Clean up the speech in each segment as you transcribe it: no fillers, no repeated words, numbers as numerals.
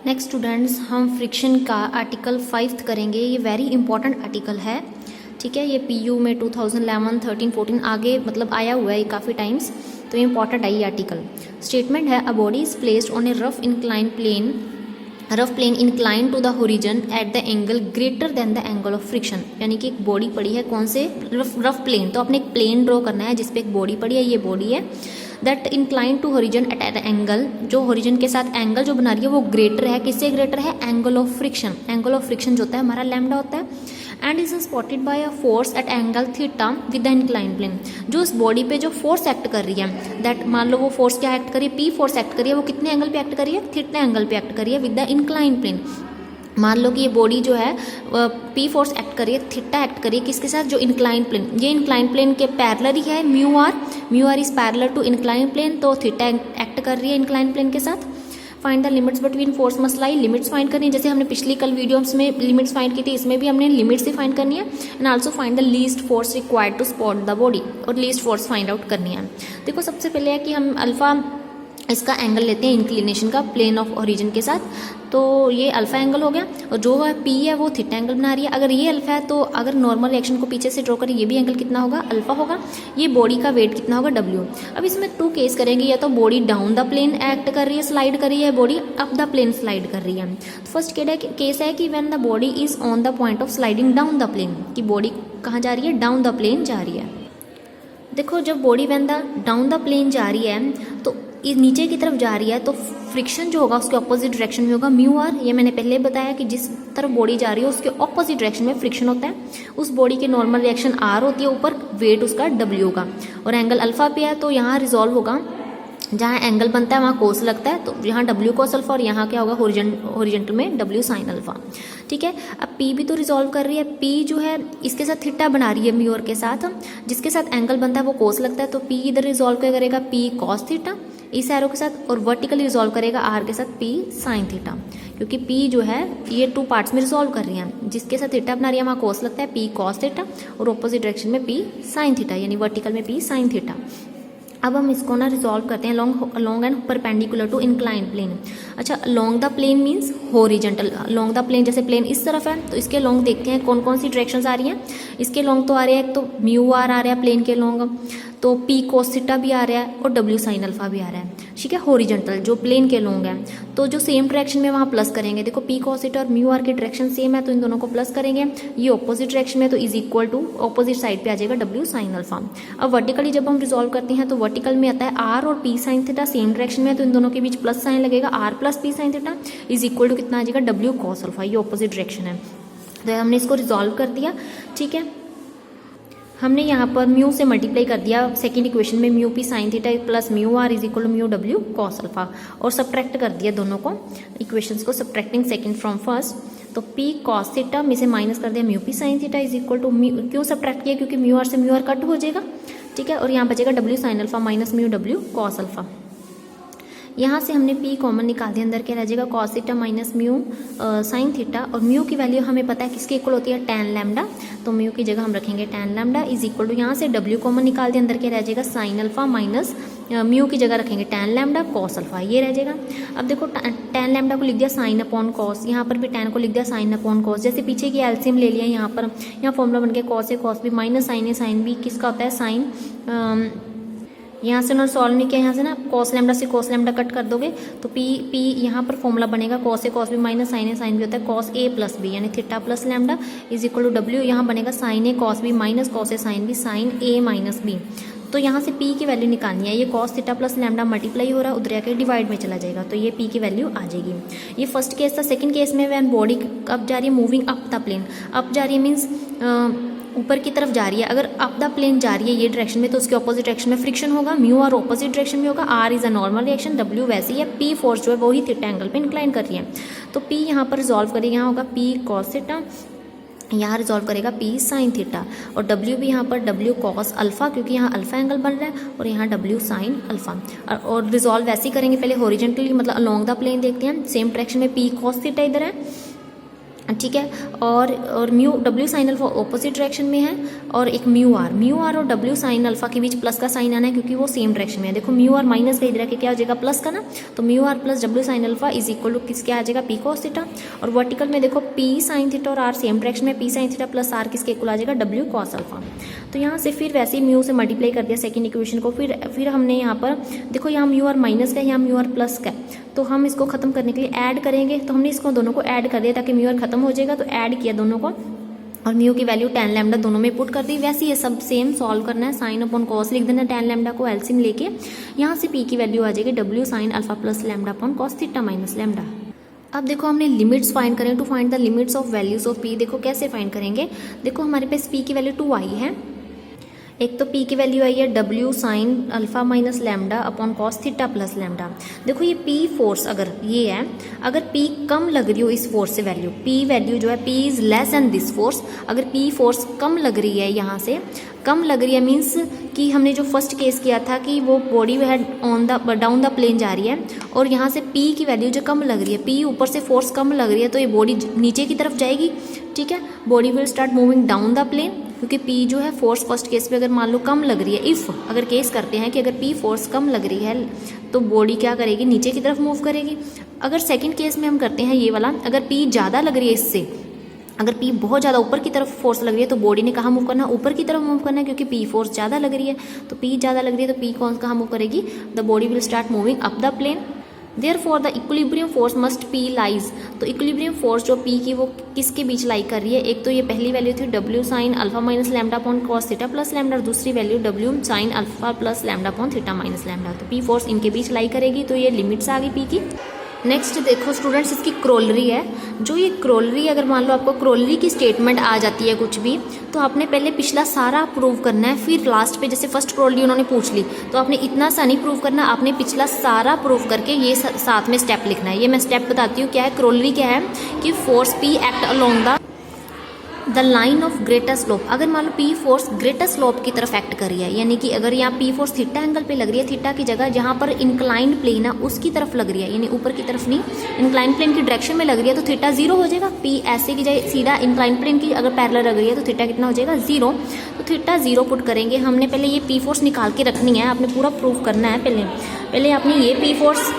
Next students, हम friction का article 5 करेंगे। ये वेरी इंपॉर्टेंट आर्टिकल है, ठीक है। ये पीयू में 2011, 13, 14 आगे मतलब आया हुआ है काफ़ी टाइम्स, तो ये इंपॉर्टेंट है ये आर्टिकल। स्टेटमेंट है a body is placed on a rough plane incline to the horizon at the angle greater than the angle of friction. यानी कि एक बॉडी पड़ी है कौन से रफ प्लेन, तो अपने एक प्लेन ड्रॉ करना है जिसपे एक बॉडी पड़ी है, ये बॉडी है that incline to horizon at at angle, जो होरिजन के साथ एंगल जो बना रही है वो ग्रेटर है, किससे ग्रेटर है, angle of friction. Angle of friction जो होता है हमारा लैम्डा होता है। And is supported by a force at angle theta with the incline plane. जो उस बॉडी पे जो फोर्स एक्ट कर रही है, दैट मान लो वो फोर्स क्या एक्ट करी है, पी फोर्स एक्ट करी है, वो कितने एंगल पे एक्ट करी है, थीटा एंगल पे एक्ट करी है विद द इंक्लाइन प्लेन। मान लो कि ये बॉडी जो है पी फोर्स एक्ट करिए, थीटा एक्ट करिए किसके साथ, जो इंक्लाइन प्लेन, ये इंक्लाइन प्लेन के पैरेलल ही है mu R is parallel to incline plane, तो थीटा एक्ट कर रही है इंक्लाइन प्लेन के साथ। Find the limits between force must lie, limits find करनी है, जैसे हमने पिछली कल वीडियोस में लिमिट्स फाइंड की थी, इसमें भी हमने लिमिट्स ही फाइंड करनी है। And also find the least force required to support the body, और लीस्ट फोर्स फाइंड आउट करनी है। देखो सबसे पहले है कि हम अल्फा इसका एंगल लेते हैं इंक्लिनेशन का प्लेन ऑफ ओरिजिन के साथ, तो ये अल्फा एंगल हो गया, और जो है पी है वो थीटा एंगल बना रही है। अगर ये अल्फा है तो अगर नॉर्मल रिएक्शन को पीछे से ड्रॉ करें, ये भी एंगल कितना होगा, अल्फा होगा। ये बॉडी का वेट कितना होगा, डब्ल्यू। अब इसमें 2 केस करेंगे, या तो body down the plane act कर रही है, स्लाइड कर रही है, body up the plane slide कर रही है। फर्स्ट केस है कि when the body is on the point of sliding down the plane, कि बॉडी कहाँ जा रही है, डाउन द प्लेन जा रही है। देखो जब body when the down the plane जा रही है तो नीचे की तरफ जा रही है, तो फ्रिक्शन जो होगा उसके ऑपोजिट डायरेक्शन में होगा म्यू आर। ये मैंने पहले बताया कि जिस तरफ बॉडी जा रही है उसके ऑपोजिट डायरेक्शन में फ्रिक्शन होता है। उस बॉडी की नॉर्मल रिएक्शन आर होती है, ऊपर वेट उसका डब्ल्यू होगा, और एंगल अल्फा पे है तो यहाँ रिजॉल्व होगा, जहाँ एंगल बनता है वहाँ कोस लगता है, तो यहाँ डब्ल्यू कोस अल्फा, और यहाँ क्या होगा हॉरिजॉन्टल में डब्ल्यू साइन अल्फा, ठीक है। अब पी भी तो रिजॉल्व कर रही है, पी जो है इसके साथ थीटा बना रही है म्यू आर के साथ, जिसके साथ एंगल बनता है वो कोस लगता है, तो पी इधर रिजॉल्व क्या करेगा, पी कॉस थीटा इस एरो के साथ, और वर्टिकली रिजॉल्व करेगा आर के साथ पी साइन थीटा, क्योंकि पी जो है ये 2 पार्ट्स में रिजॉल्व कर रही है, जिसके साथ थीटा बना रही है वहाँ कोस लगता है, पी कॉस थीटा, और ऑपोजिट डायरेक्शन में पी साइन थीटा, यानी वर्टिकल में पी साइन थीटा। अब हम इसको ना रिजॉल्व करते हैं along and perpendicular to incline plane. अच्छा, along the plane means horizontal, along the plane जैसे प्लेन इस तरफ है तो इसके लॉन्ग देखते हैं कौन कौन सी डायरेक्शंस आ रही हैं। इसके लॉन्ग तो आ रहे हैं, तो म्यू आर आ रहा है प्लेन के लॉन्ग, तो पी कोस थीटा भी आ रहा है, और डब्ल्यू साइन अल्फा भी आ रहा है, ठीक है। हॉरिजॉन्टल जो प्लेन के लॉन्ग है, तो जो सेम डायरेक्शन में वहाँ प्लस करेंगे। देखो पी कोस थीटा और म्यू आर की डायरेक्शन सेम है तो इन दोनों को प्लस करेंगे। ये ऑपोजिट डायरेक्शन में तो is equal to opposite side पे आ जाएगा डब्ल्यू साइन अल्फा। अब वर्टिकली जब हम रिजॉल्व करते हैं तो वर्टिकल में आता है आर और P sine theta, same direction में, तो इन दोनों के बीच प्लस साइन लगेगा, R plus P sine theta is equal to कितना आ जाएगा, डब्ल्यू कॉस अल्फा। ये ऑपोजिट डायरेक्शन है, तो हमने इसको रिजॉल्व कर दिया, ठीक है। हमने यहाँ पर म्यू से मल्टीप्लाई कर दिया सेकंड इक्वेशन में, mu P sine theta plus mu R is equal to mu W cos alpha, और सब्ट्रैक्ट कर दिया दोनों को, इक्वेशंस को सब्ट्रैक्टिंग सेकंड फ्रॉम फर्स्ट। तो पी कॉस थीटा में से माइनस कर दिया mu P sine theta is equal to mu, क्यों सब्ट्रैक्ट किया, क्योंकि म्यू आर से म्यू आर कट हो जाएगा, ठीक है, और यहाँ बचेगा W sine alpha minus mu W cos alpha. यहाँ से हमने पी कॉमन निकाल दिया, अंदर क्या रह जाएगा, cos theta minus mu sign theta, और म्यू की वैल्यू हमें पता है किसके इक्वल होती है, टैन लैम्डा, तो म्यू की जगह हम रखेंगे tan lambda is equal to, यहाँ से डब्ल्यू कॉमन निकाल दिया, अंदर क्या रह जाएगा, साइन अल्फा माइनस म्यू की जगह रखेंगे टैन लैम्डा कॉस अल्फा, ये रह जाएगा। अब देखो टैन लैम्डा को लिख दिया साइन अपॉन कॉस, यहाँ पर भी टैन को लिख दिया साइन अपॉन कॉस, जैसे पीछे की एलसीएम ले लिया यहाँ पर, यहाँ फॉर्मूला बन गया cos A cos B minus sine A sine B, किसका होता है साइन, यहाँ से उन्होंने सॉल्व नहीं किया, यहाँ से ना कॉस लैम्डा से कॉस लैम्डा कट कर दोगे तो पी यहाँ पर फॉर्मूला बनेगा cos A cos B minus sine A sine B होता है कॉस ए प्लस बी, यानी theta plus lambda is equal to W, यहाँ बनेगा sine A cos B minus cos A sine B sine A minus B. तो यहाँ से P की value निकालनी है, ये cos theta plus lambda multiply हो रहा है, उधर आके डिवाइड में चला जाएगा, तो ये पी की वैल्यू आ जाएगी। ये फर्स्ट केस था। सेकंड केस में वैन बॉडी अप जा रही है moving up the plane, up जा रही है मीन्स ऊपर की तरफ जा रही है, अगर अप द प्लेन जा रही है ये डायरेक्शन में तो उसके ऑपोजिट डायरेक्शन में फ्रिक्शन होगा, म्यू आर ऑपोजिट डायरेक्शन में होगा, R is a normal reaction, W वैसी है, पी फोर्स जो है वो ही थीटा एंगल पे इंक्लाइन कर रही है, तो पी यहाँ पर रिजॉल्व करेगा, यहाँ होगा पी कॉस थीटा, यहाँ रिजॉल्व करेगा पी साइन थीटा, और डब्ल्यू भी यहाँ पर डब्ल्यू कॉस अल्फा, क्योंकि यहाँ अल्फा एंगल बन रहा है, और यहाँ डब्ल्यू साइन अल्फा। और रिजॉल्व वैसे ही करेंगे, पहले हॉरिजॉन्टली मतलब अलोंग द प्लेन देखते हैं, सेम डायरेक्शन में पी कॉस थीटा इधर है, ठीक है। और mu W sine alpha opposite direction में है, और एक म्यू आर और डब्ल्यू साइन अल्फा के बीच प्लस का साइन आना है क्योंकि वो सेम डायरेक्शन में है। देखो म्यू आर माइनस का इधर के क्या हो जाएगा प्लस का ना, तो mu R plus W sine alpha is equal to किसके आ जाएगा पी कॉस थीटा। और वर्टिकल में देखो पी साइन थीटा और आर सेम डायरेक्शन में, P sine theta plus R किसके इक्वल आ जाएगा डब्ल्यू कॉस अल्फा। तो यहाँ से फिर वैसे ही म्यू से मल्टीप्लाई कर दिया सेकंड इक्वेशन को, फिर हमने यहाँ पर देखो यहाँ म्यू आर माइनस का है, यहाँ म्यू आर प्लस का है, तो हम इसको खत्म करने के लिए ऐड करेंगे। तो हमने इसको दोनों को ऐड कर दिया ताकि म्यू आर खत्म हो जाएगा, तो ऐड किया दोनों को और म्यू की वैल्यू tan लैम्डा दोनों में पुट कर दी। वैसे ये सब सेम सॉल्व करना है, साइन अपॉन कॉस लिख देना, tan लैम्डा को एलसीएम लेके यहाँ से p की वैल्यू आ जाएगी W sine alpha plus lambda upon cos theta minus lambda. अब देखो हमने लिमिट्स फाइंड करें to find the limits of values of p। देखो कैसे फाइंड करेंगे, देखो हमारे पास p की वैल्यू 2 आई है, एक तो p की वैल्यू आई है W sine alpha minus lambda upon cos theta plus lambda. देखो ये p फोर्स अगर ये है, अगर p कम लग रही हो इस फोर्स से वैल्यू, p वैल्यू जो है p is less than this force, अगर p फोर्स कम लग रही है, यहाँ से कम लग रही है मीन्स कि हमने जो फर्स्ट केस किया था कि वो बॉडी है on the down the plane जा रही है, और यहाँ से p की वैल्यू जो कम लग रही है, p ऊपर से फोर्स कम लग रही है, तो ये बॉडी नीचे की तरफ जाएगी। ठीक है, body will start moving down the plane, क्योंकि p जो है फोर्स फर्स्ट केस पे अगर मान लो कम लग रही है, इफ़ अगर केस करते हैं कि अगर p फोर्स कम लग रही है तो बॉडी क्या करेगी, नीचे की तरफ मूव करेगी। अगर सेकंड केस में हम करते हैं ये वाला, अगर p ज़्यादा लग रही है इससे, अगर p बहुत ज़्यादा ऊपर की तरफ फोर्स लग रही है तो बॉडी ने कहाँ मूव करना, ऊपर की तरफ मूव करना है, क्योंकि p फोर्स ज़्यादा लग रही है। तो p ज़्यादा लग रही है तो p कौन कहाँ मूव करेगी, the body will start moving up the plane. Therefore the equilibrium force must p lies. तो इक्विलिब्रियम फोर्स जो p की वो किसके बीच लाई कर रही है, एक तो ये पहली वैल्यू थी W sine alpha minus lambda upon cos theta plus lambda, और दूसरी value W sine alpha plus lambda upon theta minus lambda. तो p फोर्स इनके बीच लाई करेगी, तो ये लिमिट्स आ गई p की। नेक्स्ट देखो स्टूडेंट्स, इसकी क्रोलरी है। जो ये क्रोलरी, अगर मान लो आपको क्रोलरी की स्टेटमेंट आ जाती है कुछ भी, तो आपने पहले पिछला सारा प्रूव करना है, फिर लास्ट पे जैसे फर्स्ट क्रोलरी उन्होंने पूछ ली तो आपने इतना सा नहीं प्रूव करना, आपने पिछला सारा प्रूव करके ये साथ में स्टेप लिखना है। ये मैं स्टेप बताती हूँ क्या है। क्रोलरी क्या है कि force p act along the line of greater slope. अगर मान लो p फोर्स ग्रेटर स्लोप की तरफ एक्ट कर रही है, यानी कि अगर यहाँ p फोर्स थीटा एंगल पे लग रही है, थीटा की जगह जहाँ पर इंक्लाइंड प्लेन है उसकी तरफ लग रही है, यानी ऊपर की तरफ नहीं, इंक्लाइंड प्लेन की डायरेक्शन में लग रही है, तो थीटा 0 हो जाएगा। p ऐसे की जाए सीधा इंक्लाइंड प्लेन की अगर पैरेलल लग रही है तो थीटा कितना हो जाएगा 0। तो थीटा 0 पुट करेंगे। हमने पहले ये p फोर्स निकाल के रखनी है, आपने पूरा प्रूफ करना है। पहले आपने ये p फोर्स,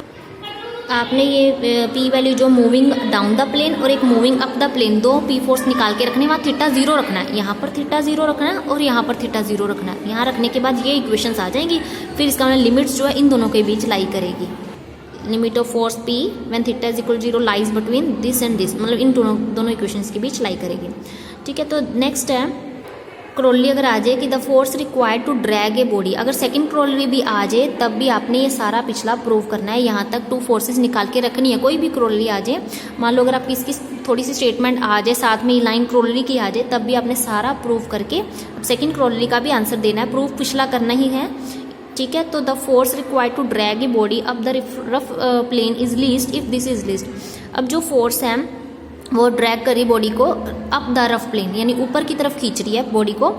आपने ये p वैल्यू जो मूविंग डाउन द प्लेन और एक मूविंग अप द प्लेन, दो p फोर्स निकाल के रखने, वहाँ थीटा 0 रखना है, यहाँ पर थीटा 0 रखना है और यहाँ पर थीटा 0 रखना है। यहाँ रखने के बाद ये इक्वेशंस आ जाएंगी, फिर इसका मतलब लिमिट्स जो है इन दोनों के बीच लाई करेगी। Limit of force p when theta is equal 0 lies between this and this, मतलब इन दोनों इक्वेशंस के बीच लाई करेगी। ठीक है, तो नेक्स्ट है क्रोलरी अगर आ जाए कि the force required to drag a body, अगर सेकंड क्रोलरी भी आ जाए तब भी आपने ये सारा पिछला प्रूव करना है, यहाँ तक 2 फोर्सेस निकाल के रखनी है। कोई भी क्रोलरी आ जाए, मान लो अगर आपकी इसकी थोड़ी सी स्टेटमेंट आ जाए साथ में लाइन क्रोलरी की आ जाए, तब भी आपने सारा प्रूव करके सेकंड क्रोलरी का भी आंसर देना है, प्रूफ पिछला करना ही है। ठीक है, तो the force required to drag a body up the rough plane is least if this is least. अब जो फोर्स है वो ड्रैग करी बॉडी को अप द रफ प्लेन, यानी ऊपर की तरफ खींच रही है बॉडी को,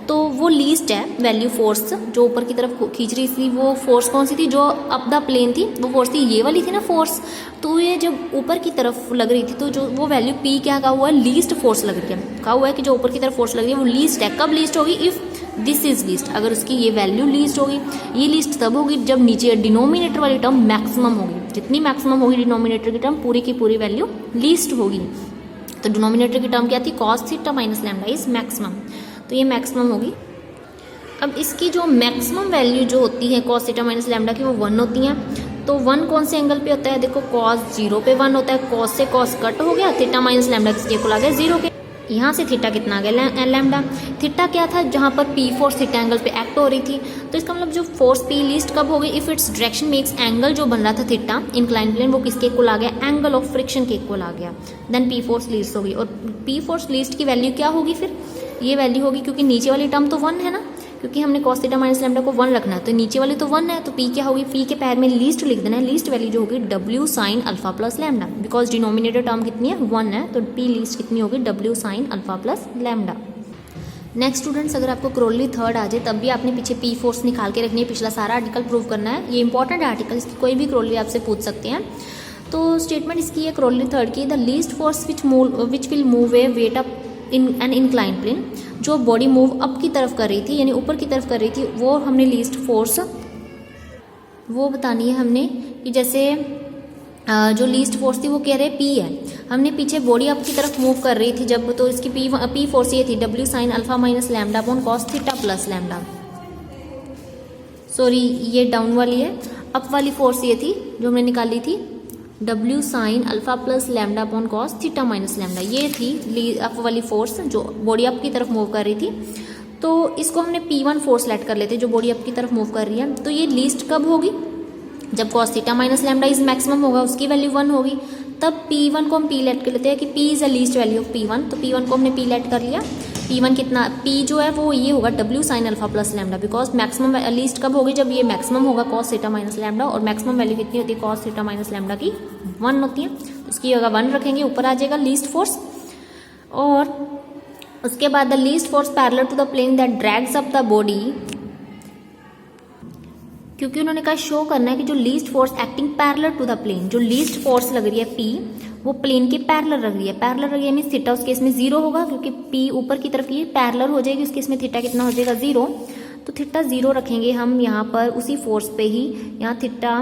तो वो लीस्ट है वैल्यू फोर्स जो ऊपर की तरफ खींच रही थी। वो फोर्स कौन सी थी, जो अप द प्लेन थी, वो फोर्स थी ये वाली थी ना फोर्स। तो ये जब ऊपर की तरफ लग रही थी तो जो वो वैल्यू p क्या कहा हुआ है, लीस्ट फोर्स लग रही है। कहा हुआ है कि जो ऊपर की तरफ फोर्स लग रही है वो लीस्ट है। कब लीस्ट होगी, इफ दिस इज लीस्ट, अगर उसकी ये वैल्यू लीस्ट होगी। ये लीस्ट तब होगी जब नीचे डिनोमिनेटर वाली टर्म मैक्सिमम होगी। जितनी मैक्सिमम होगी डिनोमिनेटर की टर्म, पूरी की पूरी वैल्यू लीस्ट होगी। तो डिनोमिनेटर की टर्म क्या थी, cos theta minus lambda is maximum, तो ये मैक्सिमम होगी। अब इसकी जो मैक्सिमम वैल्यू जो होती है कॉस थीटा माइनस लैम्डा की, वो 1 होती है। तो 1 कौन से एंगल पे होता है, देखो कॉस 0 पे 1 होता है, कॉस से कॉस कट हो गया, थीटा माइनस लैम्डा किसके इक्वल आ गया 0 के। यहाँ से थीटा कितना आ गया लैम्डा। थीटा क्या था, जहाँ पर p फोर्स थीटा एंगल पे एक्ट हो रही थी। तो इसका मतलब जो फोर्स p लीस्ट कब हो गई, if its direction makes angle जो बन रहा था थीटा इंक्लाइन प्लेन, वो किसके इक्वल आ गया, एंगल ऑफ फ्रिक्शन के इक्वल आ गया। देन p फोर्स लीस्ट होगी, और p फोर्स लीस्ट की वैल्यू क्या होगी, फिर ये वैल्यू होगी, क्योंकि नीचे वाली टर्म तो 1 है ना, क्योंकि हमने कॉस थीटा माइनस लैम्डा को 1 रखना है, तो नीचे वाली तो 1 है, तो p क्या होगी, p के पैर में लीस्ट लिख देना है। लीस्ट वैल्यू जो होगी w sign alpha plus lambda, because denominator term कितनी है 1 है, तो p लीस्ट कितनी होगी w sign alpha plus lambda. Next students, अगर आपको क्रोलरी थर्ड आ जाए तब भी आपने पीछे p फोर्स निकाल के रखनी है, पिछला सारा आर्टिकल प्रूव करना है। ये इंपॉर्टेंट आर्टिकल, इसकी कोई भी क्रोलरी आपसे पूछ सकते हैं। तो स्टेटमेंट इसकी है क्रोली थर्ड की, the least force which will move a weight up in an incline plane, जो बॉडी मूव अप की तरफ कर रही थी यानी ऊपर की तरफ कर रही थी, वो हमने लीस्ट फोर्स वो बतानी है हमने कि जैसे जो लीस्ट फोर्स थी वो कह रहे पी है, हमने पीछे बॉडी अप की तरफ मूव कर रही थी जब, तो इसकी पी फोर्स ये थी W sine alpha minus lambda upon cos theta plus lambda, sorry ये डाउन वाली है, अप वाली फोर्स ये थी जो हमने निकाली थी W sine alpha plus lambda upon cos theta minus lambda, ये थी अप वाली फोर्स जो बॉडी अप की तरफ मूव कर रही थी। तो इसको हमने P1 फोर्स लेट कर लेते जो बॉडी अप की तरफ मूव कर रही है। तो ये लीस्ट कब होगी, जब cos theta minus lambda is maximum होगा, उसकी वैल्यू 1 होगी, तब P1 को हम P लेट कर लेते हैं कि P is the least value of P1, तो P1 को हमने P लेट कर लिया। P1 कितना, P जो है वो ये होगा W sign alpha plus lambda, because maximum least कब होगी, जब ये मैक्सिमम होगा कॉस थीटा माइनस लैम्डा, और मैक्सिमम वैल्यू कितनी होती है कॉस थीटा माइनस लैम्डा की 1 होती है, इसकी जगह 1 रखेंगे, ऊपर आ जाएगा लीस्ट फोर्स। और उसके बाद the least force parallel to the plane that drags up the body, क्योंकि उन्होंने कहा शो करना है कि जो least force acting parallel to the plane, जो लीस्ट फोर्स लग रही है P वो प्लेन के पैरेलल लग रही है, पैरेलल लग रही है मीन्स थीटा उस केस में 0 होगा, क्योंकि P ऊपर की तरफ की पैरेलल हो जाएगी, उस केस में थीटा कितना हो जाएगा 0, तो थीटा 0 रखेंगे हम यहाँ पर उसी फोर्स पे ही, यहाँ थीटा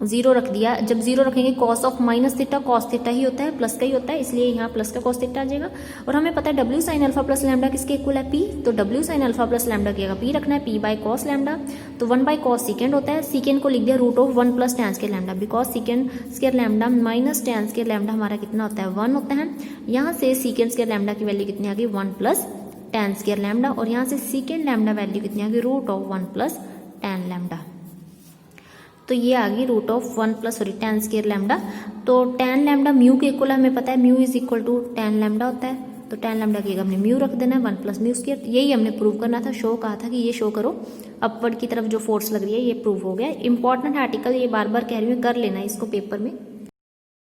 0 रख दिया। जब 0 रखेंगे cos of minus theta cos theta ही होता है, प्लस का ही होता है, इसलिए यहाँ प्लस का कॉस थीटा आ जाएगा। और हमें पता है W sine alpha plus lambda किसके इक्वल है P, तो W sine alpha plus lambda की जगह P रखना है, P बाय कॉस लैम्डा, तो 1 बाय कॉस सीकेंड होता है, सीकेंड को लिख दिया root of 1 plus tan square lambda, because secant square lambda minus tan square lambda हमारा कितना होता है 1 होता है। यहाँ से सीकेंड स्क्वायर लैम्डा की वैल्यू कितनी आ गई 1 प्लस टैन स्क्वायर लैम्डा, और यहाँ से सीकेंड लैम्डा वैल्यू कितनी आ गई root of 1 plus tan lambda, तो ये आ गई root of 1 plus tan square lambda. तो टैन लैम्डा म्यू के इक्वल हमें पता है, mu is equal to tan lambda होता है, तो टैन लैम्डा की जगह हमने म्यू रख देना है 1 प्लस म्यू स्क्वायर, यही हमने प्रूव करना था, शो कहा था कि ये शो करो अपवर्ड की तरफ जो फोर्स लग रही है ये प्रूव हो गया। इंपॉर्टेंट आर्टिकल ये बार बार कह रही हूँ, कर लेना इसको पेपर में।